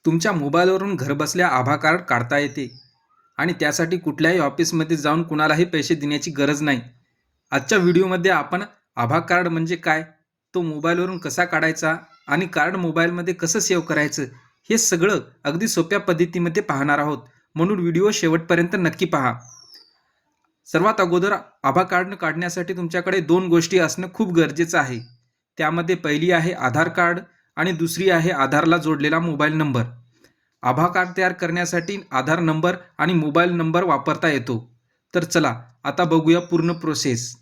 तुमच्या मोबाईलवरून घरबसल्या आभा कार्ड काढता येते आणि त्यासाठी कुठल्याही ऑफिसमध्ये जाऊन कुणालाही पैसे देण्याची गरज नाही. आजच्या व्हिडिओमध्ये आपण आभा कार्ड म्हणजे काय, तो मोबाईलवरून कसा काढायचा आणि कार्ड मोबाईलमध्ये कसं सेव्ह करायचं, हे सगळं अगदी सोप्या पद्धतीमध्ये पाहणार आहोत. म्हणून व्हिडिओ शेवटपर्यंत नक्की पहा. सर्वात अगोदर आभा कार्ड काढण्यासाठी तुमच्याकडे 2 गोष्टी असणं खूप गरजेचं आहे. त्यामध्ये पहिली आहे आधार कार्ड आणि दुसरी आहे आधारला जोडलेला मोबाईल नंबर. आभा कार्ड तयार करण्यासाठी आधार नंबर आणि मोबाईल नंबर वापरता येतो. तर चला आता बघूया पूर्ण प्रोसेस.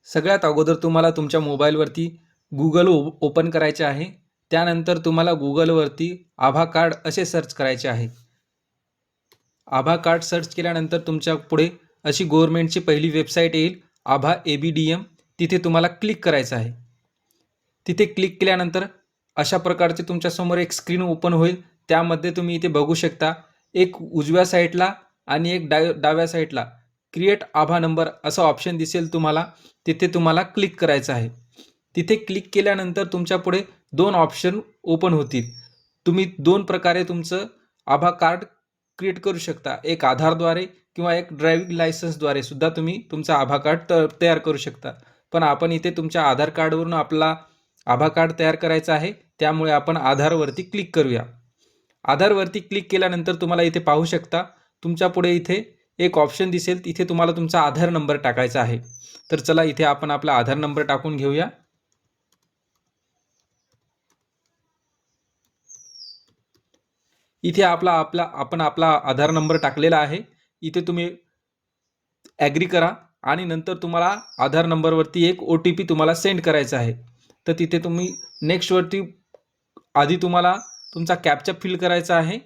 सगळ्यात अगोदर तुम्हाला तुमच्या मोबाईलवरती गुगल ओपन करायचे आहे. त्यानंतर तुम्हाला गुगलवरती आभा कार्ड असे सर्च करायचे आहे. आभा कार्ड सर्च केल्यानंतर तुमच्या पुढे अशी गव्हर्नमेंटची पहिली वेबसाईट येईल, आभा ABDM. तिथे तुम्हाला क्लिक करायचं आहे. तिथे क्लिक केल्यानंतर अशा प्रकारचे तुमच्यासमोर एक स्क्रीन ओपन होईल. त्यामध्ये तुम्ही इथे बघू शकता, एक उजव्या साईडला आणि एक डाव्या साईडला क्रिएट आभा नंबर असा ऑप्शन दिसेल तुम्हाला. तिथे तुम्हाला क्लिक करायचं आहे. तिथे क्लिक केल्यानंतर तुमच्या पुढे 2 ऑप्शन ओपन होतील. तुम्ही 2 प्रकारे तुमचं आभा कार्ड क्रिएट करू शकता. एक आधारद्वारे किंवा एक ड्रायव्हिंग लायसन्सद्वारे सुद्धा तुम्ही तुमचा आभा कार्ड तयार करू शकता. पण आपण इथे तुमच्या आधार कार्डवरून आपला आभा कार्ड तयार करायचा आहे, त्यामुळे आपण आधारवरती क्लिक करूया. आधारवरती क्लिक केल्यानंतर तुम्हाला इथे पाहू शकता, तुमच्या पुढे इथे एक ऑप्शन दिसेल. तिथे तुम्हाला तुमचा आधार नंबर टाकायचा आहे. तर चला इथे आपण आपला आधार नंबर टाकून घेऊया. इथे आपण आपला आधार नंबर टाकलेला आहे. इथे तुम्ही ॲग्री करा आणि नंतर तुम्हाला आधार नंबरवरती एक OTP तुम्हाला सेंड करायचा आहे. तर तिथे तुम्ही नेक्स्टवरती आधी तुम्हाला तुमचा कॅप्चा फिल करायचा आहे.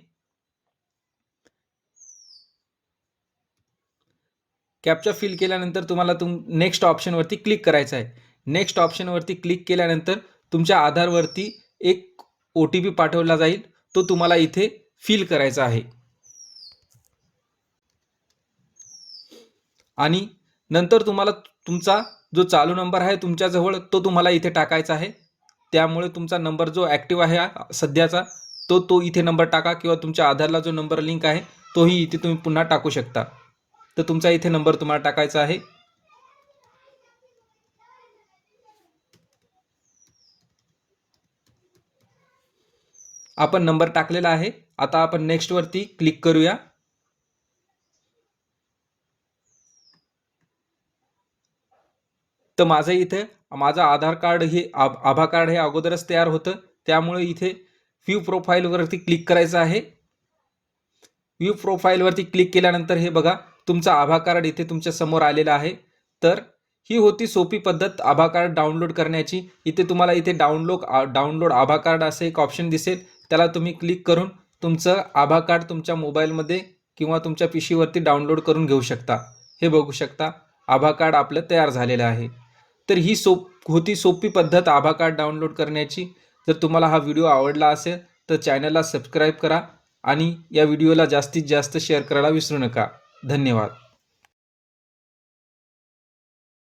कॅप्चा फिल केल्यानंतर तुम्हाला नेक्स्ट ऑप्शनवरती क्लिक करायचं आहे. नेक्स्ट ऑप्शनवरती क्लिक केल्यानंतर तुमच्या आधारवरती एक OTP पाठवला जाईल. तो तुम्हाला इथे फिल करायचा आहे आणि नंतर तुम्हाला तुमचा जो चालू नंबर आहे तुमच्याजवळ तो तुम्हाला इथे टाकायचा आहे. त्यामुळे तुमचा नंबर जो ॲक्टिव्ह आहे सध्याचा तो इथे नंबर टाका किंवा तुमच्या आधारला जो नंबर लिंक आहे तोही इथे तुम्ही पुन्हा टाकू शकता. तर तुमचा इथे नंबर तुम्हाला टाकायचा आहे. आपण नंबर टाकलेला आहे. आता आपण नेक्स्टवरती क्लिक करूया. तर माझं आधार कार्ड हे आभा कार्ड हे अगोदरच तयार होतं. त्यामुळे इथे व्ह्यू प्रोफाईलवरती क्लिक करायचं आहे. व्ह्यू प्रोफाईलवरती क्लिक केल्यानंतर हे बघा, तुमचा आभा कार्ड इथे तुमच्या समोर आलेला आहे. तर ही होती सोपी पद्धत आभा कार्ड डाउनलोड करण्याची. इथे तुम्हाला इथे डाउनलोड आभा कार्ड असं एक ऑप्शन दिसेल. त्याला तुम्ही क्लिक करून तुमचं आभा कार्ड तुमच्या मोबाईलमध्ये किंवा तुमच्या PCवरती डाउनलोड करून घेऊ शकता. हे बघू शकता, आभा कार्ड आपलं तयार झालेलं आहे. तर ही होती सोपी पद्धत आभा कार्ड डाउनलोड करण्याची. जर तुम्हाला हा व्हिडिओ आवडला असेल तर चॅनलला सबस्क्राईब करा आणि या व्हिडिओला जास्तीत जास्त शेअर करायला विसरू नका. धन्यवाद.